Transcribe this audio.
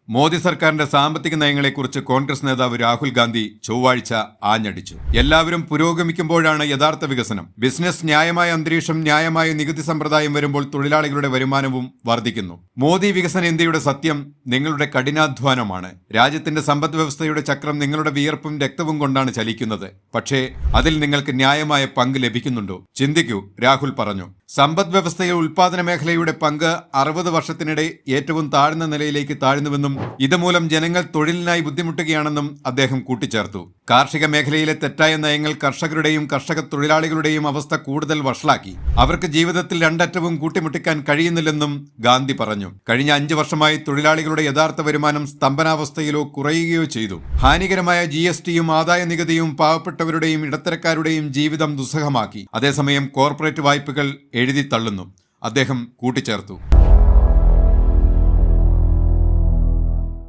മോദി സർക്കാരിന്റെ സാമ്പത്തിക നയങ്ങളെക്കുറിച്ച് കോൺഗ്രസ് നേതാവ് രാഹുൽ ഗാന്ധി ചൊവ്വാഴ്ച ആഞ്ഞടിച്ചു. എല്ലാവരും പുരോഗമിക്കുമ്പോഴാണ് യഥാർത്ഥ വികസനം. ബിസിനസ് ന്യായമായ അന്തരീക്ഷം, ന്യായമായ നികുതി സമ്പ്രദായം വരുമ്പോൾ തൊഴിലാളികളുടെ വരുമാനവും വർദ്ധിക്കുന്നു. മോദി വികസന ഇന്ത്യയുടെ സത്യം നിങ്ങളുടെ കഠിനാധ്വാനമാണ്. രാജ്യത്തിന്റെ സമ്പദ് വ്യവസ്ഥയുടെ ചക്രം നിങ്ങളുടെ വിയർപ്പും രക്തവും കൊണ്ടാണ് ചലിക്കുന്നത്. പക്ഷേ അതിൽ നിങ്ങൾക്ക് ന്യായമായ പങ്ക് ലഭിക്കുന്നുണ്ടോ? ചിന്തിക്കൂ, രാഹുൽ പറഞ്ഞു. സമ്പദ് വ്യവസ്ഥയിൽ ഉൽപാദന മേഖലയുടെ പങ്ക് 60 വർഷത്തിനിടെ ഏറ്റവും താഴ്ന്ന നിലയിലേക്ക് താഴ്ന്നുവെന്നും ഇതുമൂലം ജനങ്ങൾ തൊഴിലിനായി ബുദ്ധിമുട്ടുകയാണെന്നും അദ്ദേഹം കൂട്ടിച്ചേർത്തു. കാർഷിക മേഖലയിലെ തെറ്റായ നയങ്ങൾ കർഷകരുടെയും കർഷക തൊഴിലാളികളുടെയും അവസ്ഥ കൂടുതൽ വഷളാക്കി. അവർക്ക് ജീവിതത്തിൽ രണ്ടറ്റവും കൂട്ടിമുട്ടിക്കാൻ കഴിയുന്നില്ലെന്നും ഗാന്ധി പറഞ്ഞു. കഴിഞ്ഞ 5 വർഷമായി തൊഴിലാളികളുടെ യഥാർത്ഥ വരുമാനം സ്തംഭനാവസ്ഥയിലോ കുറയുകയോ ചെയ്തു. ഹാനികരമായ GSTയും ആദായ നികുതിയും പാവപ്പെട്ടവരുടെയും ഇടത്തരക്കാരുടെയും ജീവിതം ദുസ്സഹമാക്കി. അതേസമയം കോർപ്പറേറ്റ് വായ്പകൾ എഴുതി തള്ളുന്നു, അദ്ദേഹം കൂട്ടിച്ചേർത്തു.